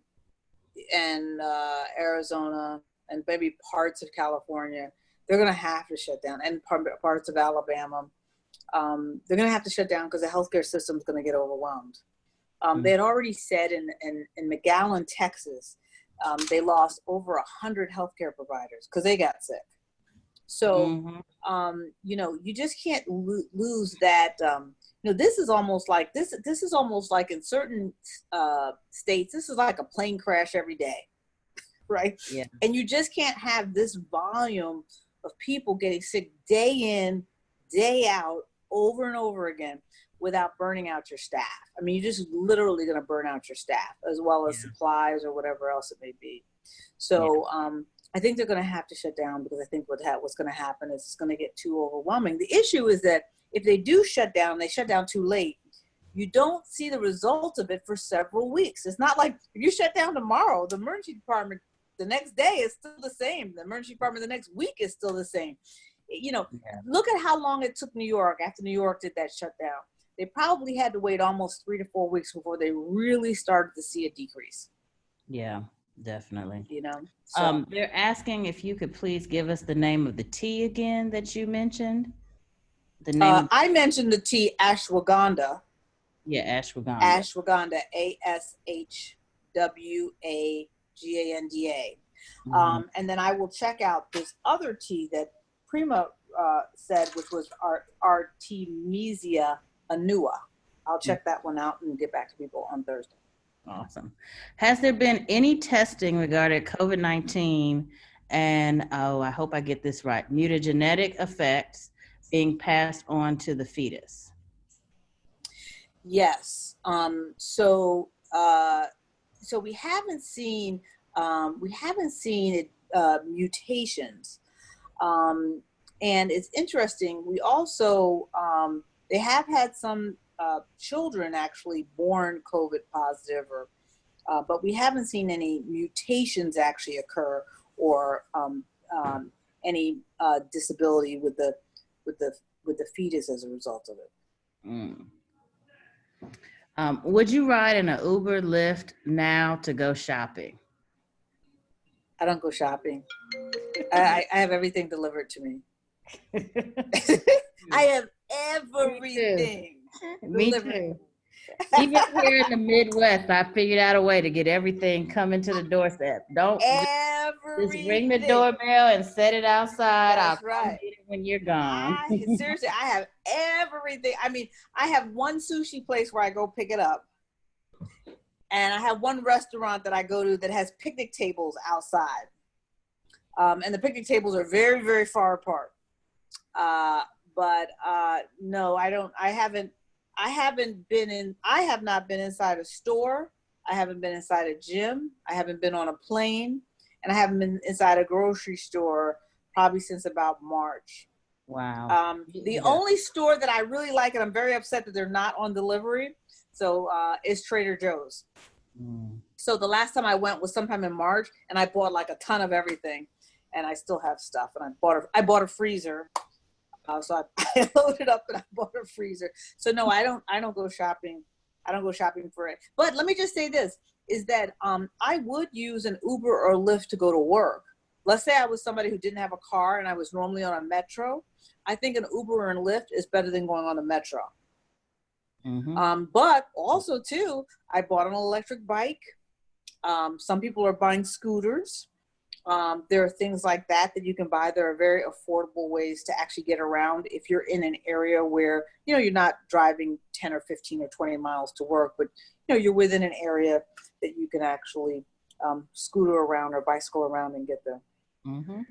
Speaker 1: Arizona and maybe parts of California. They're going to have to shut down, and parts of Alabama. They're going to have to shut down because the healthcare system is going to get overwhelmed. They had already said in McAllen, Texas, they lost over 100 healthcare providers because they got sick. So, you know, you just can't lose that. You know, this is almost like in certain states, this is like a plane crash every day, right? Yeah. And you just can't have this volume of people getting sick day in, day out, over and over again without burning out your staff. I mean, you're just literally going to burn out your staff as well as supplies or whatever else it may be. So I think they're going to have to shut down because I think what's going to happen is it's going to get too overwhelming. The issue is that if they do shut down, they shut down too late. You don't see the results of it for several weeks. It's not like if you shut down tomorrow, the emergency department the next day is still the same. The emergency department the next week is still the same. You know, look at how long it took New York after New York did that shutdown. They probably had to wait almost 3 to 4 weeks before they really started to see a decrease.
Speaker 2: Yeah, definitely.
Speaker 1: You know, so.
Speaker 2: They're asking if you could please give us the name of the tea again that you mentioned. The name.
Speaker 1: I mentioned the tea ashwagandha.
Speaker 2: Yeah, ashwagandha.
Speaker 1: Ashwagandha, ASHWAGANDA. And then I will check out this other tea that Prima said, which was Artemisia annua. I'll check that one out and get back to people on Thursday.
Speaker 2: Awesome. Has there been any testing regarding COVID-19 and, I hope I get this right, mutagenetic effects being passed on to the fetus?
Speaker 1: Yes. So we haven't seen mutations. And it's interesting. We also, they have had some children actually born COVID positive, but we haven't seen any mutations actually occur or any disability with the fetus as a result of it.
Speaker 2: Would you ride in an Uber, Lyft now to go shopping?
Speaker 1: I don't go shopping. I have everything delivered to me. I have everything.
Speaker 2: Me too. Even here in the Midwest, I figured out a way to get everything coming to the doorstep. Just ring the doorbell and set it outside.
Speaker 1: That's
Speaker 2: I'll
Speaker 1: right.
Speaker 2: come get it when you're gone.
Speaker 1: Seriously, I have everything. I mean, I have one sushi place where I go pick it up. And I have one restaurant that I go to that has picnic tables outside. And the picnic tables are very, very far apart. But no, I don't. I have not been inside a store. I haven't been inside a gym. I haven't been on a plane, and I haven't been inside a grocery store probably since about March.
Speaker 2: Wow.
Speaker 1: The only store that I really like, and I'm very upset that they're not on delivery, so is Trader Joe's. So the last time I went was sometime in March, and I bought like a ton of everything, and I still have stuff. And I bought a freezer. So I loaded up and I bought a freezer. So no, I don't go shopping. I don't go shopping for it. But let me just say this, is that I would use an Uber or Lyft to go to work. Let's say I was somebody who didn't have a car and I was normally on a metro. I think an Uber and Lyft is better than going on a metro. But also too, I bought an electric bike. Some people are buying scooters. There are things like that you can buy. There are very affordable ways to actually get around if you're in an area where, you're not driving 10 or 15 or 20 miles to work, but, you're within an area that you can actually scooter around or bicycle around and get there.
Speaker 2: Mm-hmm.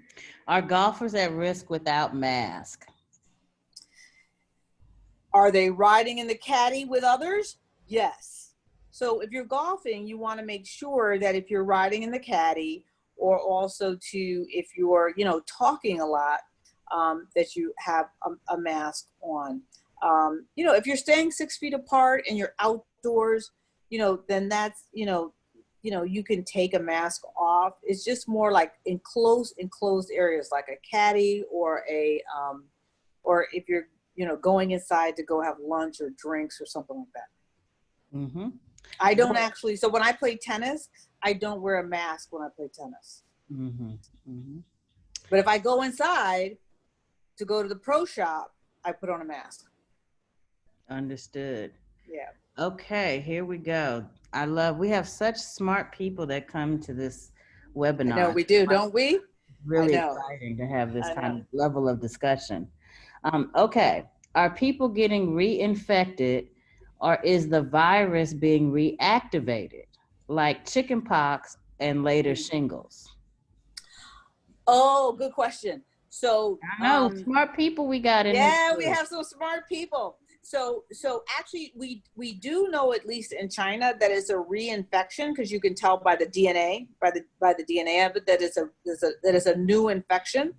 Speaker 2: Are golfers at risk without mask?
Speaker 1: Are they riding in the caddy with others? Yes. So if you're golfing, you want to make sure that if you're riding in the caddy, or also if you're, talking a lot, that you have a mask on. If you're staying 6 feet apart and you're outdoors, then that's, you can take a mask off. It's just more like enclosed areas like a caddy or or if you're, going inside to go have lunch or drinks or something like that.
Speaker 2: Mm-hmm.
Speaker 1: I don't actually, so when I play tennis, I don't wear a mask when I play tennis.
Speaker 2: Mm-hmm. Mm-hmm.
Speaker 1: But if I go inside to go to the pro shop, I put on a mask.
Speaker 2: Understood.
Speaker 1: Yeah.
Speaker 2: Okay, here we go. We have such smart people that come to this webinar.
Speaker 1: I know we do, don't we?
Speaker 2: Really
Speaker 1: I know.
Speaker 2: exciting to have this kind of level of discussion. Okay, are people getting reinfected, or is the virus being reactivated, like chickenpox and later shingles?
Speaker 1: Oh, good question. So
Speaker 2: I know, smart people we got in
Speaker 1: yeah,
Speaker 2: this
Speaker 1: we
Speaker 2: group.
Speaker 1: have some smart people. So actually we do know, at least in China, that it's a reinfection, because you can tell by the DNA, by the DNA of it, that it's a new infection.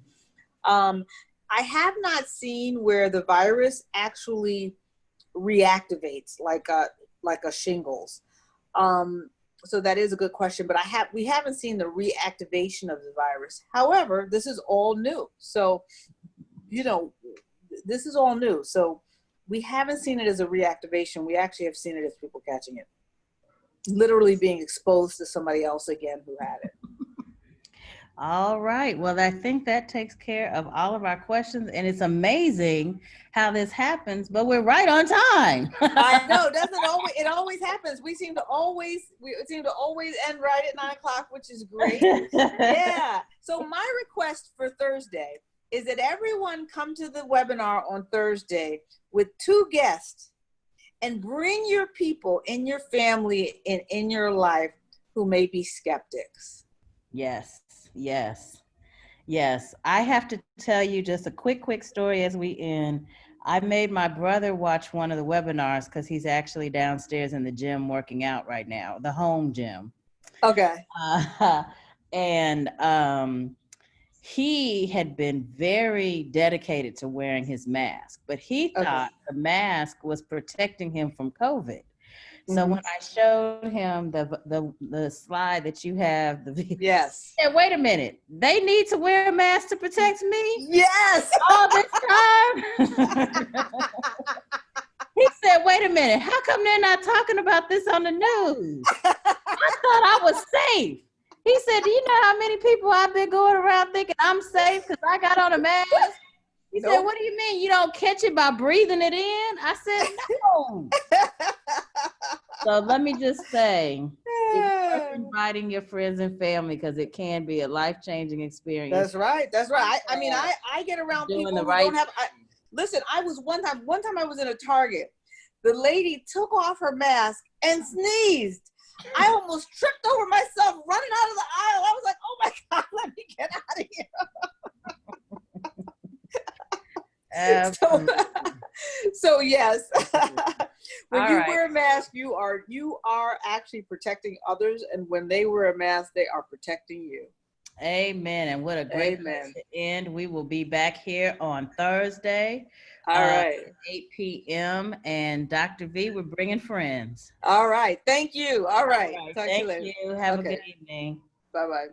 Speaker 1: I have not seen where the virus actually reactivates like a shingles. So that is a good question, but we haven't seen the reactivation of the virus. However, this is all new. So, this is all new. So we haven't seen it as a reactivation. We actually have seen it as people catching it, literally being exposed to somebody else again who had it.
Speaker 2: All right. Well, I think that takes care of all of our questions, and it's amazing how this happens, but we're right on time.
Speaker 1: I know. It always happens. We seem to always end right at 9 o'clock, which is great. Yeah. So my request for Thursday is that everyone come to the webinar on Thursday with 2 guests, and bring your people in your family and in your life who may be skeptics.
Speaker 2: Yes. I have to tell you just a quick story as we end. I made my brother watch one of the webinars because he's actually downstairs in the gym working out right now, the home gym.
Speaker 1: Okay.
Speaker 2: And he had been very dedicated to wearing his mask, but he thought the mask was protecting him from COVID. So when I showed him the slide that you have, the video,
Speaker 1: yes,
Speaker 2: he said, wait a minute, they need to wear a mask to protect me?
Speaker 1: Yes.
Speaker 2: All this time? He said, wait a minute, how come they're not talking about this on the news? I thought I was safe. He said, do you know how many people I've been going around thinking I'm safe because I got on a mask? He said, what do you mean? You don't catch it by breathing it in? I said, no. So let me just say, it's worth inviting your friends and family, because it can be a life-changing experience.
Speaker 1: That's right. I mean, I get around people who don't have, listen, one time I was in a Target. The lady took off her mask and sneezed. I almost tripped over myself running out of the aisle. I was like, oh my God, let me get out of here. So yes, when you wear a mask, you are actually protecting others, and when they wear a mask, they are protecting you.
Speaker 2: Amen. And what a great place to end. We will be back here on Thursday.
Speaker 1: All right.
Speaker 2: 8 p.m. And Dr. V, we're bringing friends.
Speaker 1: All right. Thank you. All right.
Speaker 2: Talk to you later. Thank you. Have a good evening.
Speaker 1: Bye-bye.